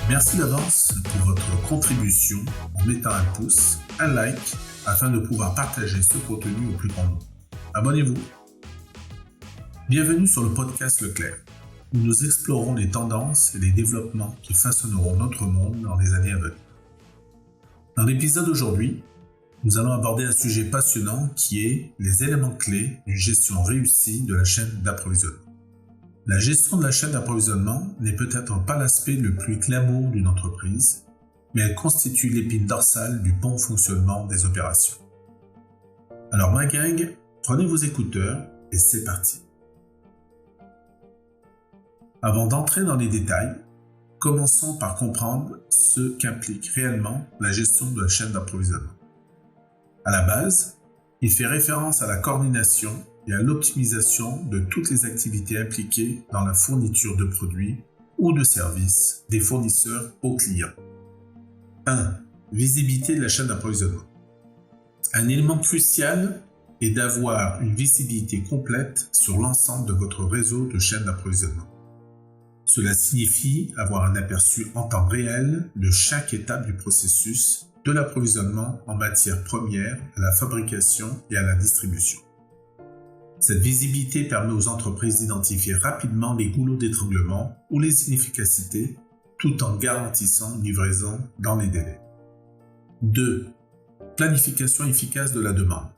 Merci d'avance pour votre contribution en mettant un pouce, un like, afin de pouvoir partager ce contenu au plus grand nombre. Abonnez-vous. Bienvenue sur le podcast Leclerc, où nous explorons les tendances et les développements qui façonneront notre monde dans les années à venir. Dans l'épisode d'aujourd'hui, nous allons aborder un sujet passionnant qui est les éléments clés d'une gestion réussie de la chaîne d'approvisionnement. La gestion de la chaîne d'approvisionnement n'est peut-être pas l'aspect le plus glamour d'une entreprise, mais elle constitue l'épine dorsale du bon fonctionnement des opérations. Alors ma gang, prenez vos écouteurs et c'est parti. Avant d'entrer dans les détails, commençons par comprendre ce qu'implique réellement la gestion de la chaîne d'approvisionnement. À la base, il fait référence à la coordination et à l'optimisation de toutes les activités impliquées dans la fourniture de produits ou de services des fournisseurs aux clients. 1. Visibilité de la chaîne d'approvisionnement. Un élément crucial est d'avoir une visibilité complète sur l'ensemble de votre réseau de chaîne d'approvisionnement. Cela signifie avoir un aperçu en temps réel de chaque étape du processus de l'approvisionnement en matières premières à la fabrication et à la distribution. Cette visibilité permet aux entreprises d'identifier rapidement les goulots d'étranglement ou les inefficacités, tout en garantissant une livraison dans les délais. 2. Planification efficace de la demande.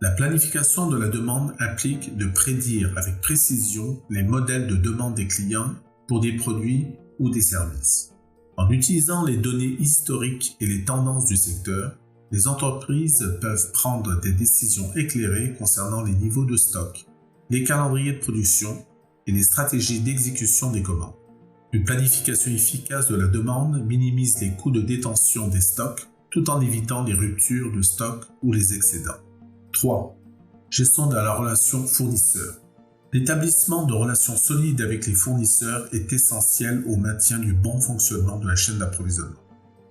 La planification de la demande implique de prédire avec précision les modèles de demande des clients pour des produits ou des services. En utilisant les données historiques et les tendances du secteur, les entreprises peuvent prendre des décisions éclairées concernant les niveaux de stock, les calendriers de production et les stratégies d'exécution des commandes. Une planification efficace de la demande minimise les coûts de détention des stocks tout en évitant les ruptures de stock ou les excédents. 3. Gestion de la relation fournisseur. L'établissement de relations solides avec les fournisseurs est essentiel au maintien du bon fonctionnement de la chaîne d'approvisionnement.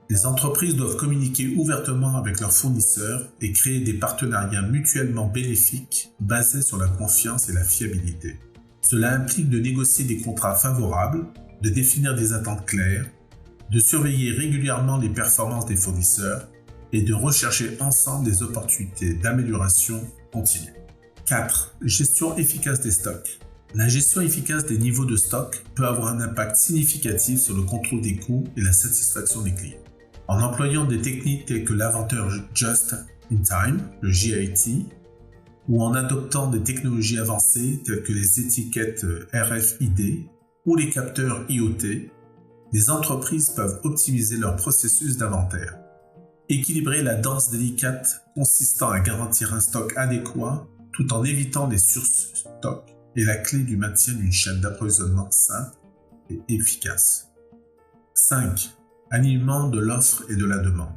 Les entreprises doivent communiquer ouvertement avec leurs fournisseurs et créer des partenariats mutuellement bénéfiques basés sur la confiance et la fiabilité. Cela implique de négocier des contrats favorables, de définir des attentes claires, de surveiller régulièrement les performances des fournisseurs et de rechercher ensemble des opportunités d'amélioration continue. 4. Gestion efficace des stocks. La gestion efficace des niveaux de stock peut avoir un impact significatif sur le contrôle des coûts et la satisfaction des clients. En employant des techniques telles que l'inventaire Just in Time, le JIT, ou en adoptant des technologies avancées telles que les étiquettes RFID ou les capteurs IoT, les entreprises peuvent optimiser leur processus d'inventaire. Équilibrer la danse délicate consistant à garantir un stock adéquat tout en évitant les surstocks est la clé du maintien d'une chaîne d'approvisionnement simple et efficace. 5. Alignement de l'offre et de la demande.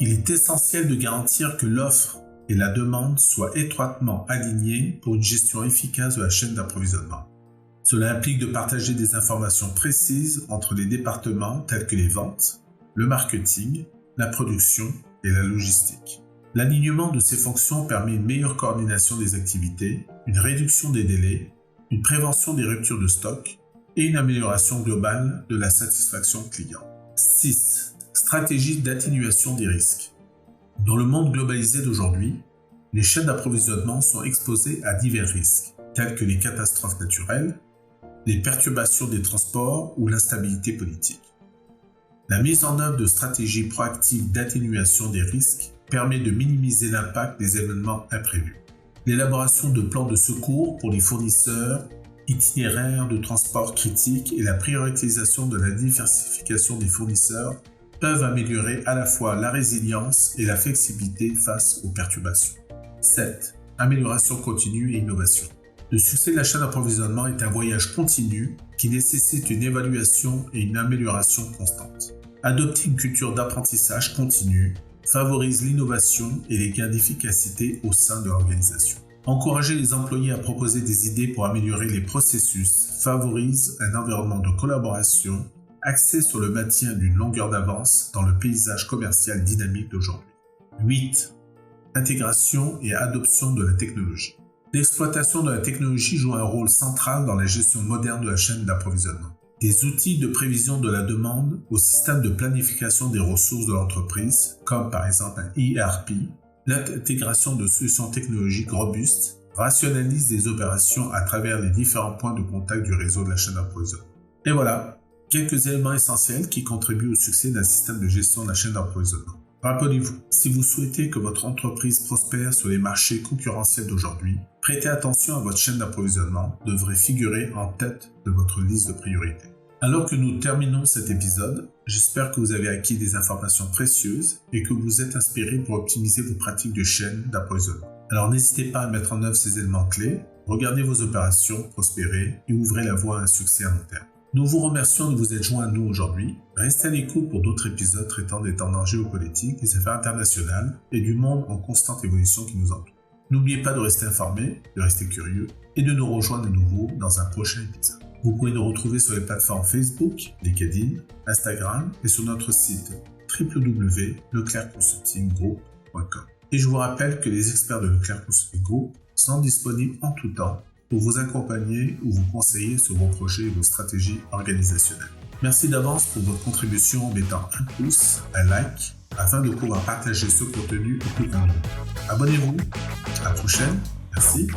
Il est essentiel de garantir que l'offre et la demande soient étroitement alignées pour une gestion efficace de la chaîne d'approvisionnement. Cela implique de partager des informations précises entre les départements tels que les ventes, le marketing, la production et la logistique. L'alignement de ces fonctions permet une meilleure coordination des activités, une réduction des délais, une prévention des ruptures de stock et une amélioration globale de la satisfaction client. 6. Stratégie d'atténuation des risques. Dans le monde globalisé d'aujourd'hui, les chaînes d'approvisionnement sont exposées à divers risques, tels que les catastrophes naturelles, les perturbations des transports ou l'instabilité politique. La mise en œuvre de stratégies proactives d'atténuation des risques permet de minimiser l'impact des événements imprévus. L'élaboration de plans de secours pour les fournisseurs, itinéraires de transport critiques et la prioritisation de la diversification des fournisseurs peuvent améliorer à la fois la résilience et la flexibilité face aux perturbations. 7. Amélioration continue et innovation. Le succès de la chaîne d'approvisionnement est un voyage continu qui nécessite une évaluation et une amélioration constante. Adopter une culture d'apprentissage continu favorise l'innovation et les gains d'efficacité au sein de l'organisation. Encourager les employés à proposer des idées pour améliorer les processus favorise un environnement de collaboration axé sur le maintien d'une longueur d'avance dans le paysage commercial dynamique d'aujourd'hui. 8. Intégration et adoption de la technologie. L'exploitation de la technologie joue un rôle central dans la gestion moderne de la chaîne d'approvisionnement. Des outils de prévision de la demande au système de planification des ressources de l'entreprise, comme par exemple un ERP, l'intégration de solutions technologiques robustes, rationalise des opérations à travers les différents points de contact du réseau de la chaîne d'approvisionnement. Et voilà, quelques éléments essentiels qui contribuent au succès d'un système de gestion de la chaîne d'approvisionnement. Rappelez-vous, si vous souhaitez que votre entreprise prospère sur les marchés concurrentiels d'aujourd'hui, prêtez attention à votre chaîne d'approvisionnement devrait figurer en tête de votre liste de priorités. Alors que nous terminons cet épisode, j'espère que vous avez acquis des informations précieuses et que vous vous êtes inspiré pour optimiser vos pratiques de chaîne d'approvisionnement. Alors n'hésitez pas à mettre en œuvre ces éléments clés, regardez vos opérations prospérer et ouvrez la voie à un succès à long terme. Nous vous remercions de vous être joints à nous aujourd'hui. Restez à l'écoute pour d'autres épisodes traitant des tendances géopolitiques, des affaires internationales et du monde en constante évolution qui nous entoure. N'oubliez pas de rester informé, de rester curieux et de nous rejoindre de nouveau dans un prochain épisode. Vous pouvez nous retrouver sur les plateformes Facebook, LinkedIn, Instagram et sur notre site www.leclercconsultinggroup.com. Et je vous rappelle que les experts de Leclerc Consulting Group sont disponibles en tout temps pour vous accompagner ou vous conseiller sur vos projets et vos stratégies organisationnelles. Merci d'avance pour votre contribution en mettant un pouce, un like, afin de pouvoir partager ce contenu au plus grand nombre. Abonnez-vous. À la prochaine. Merci.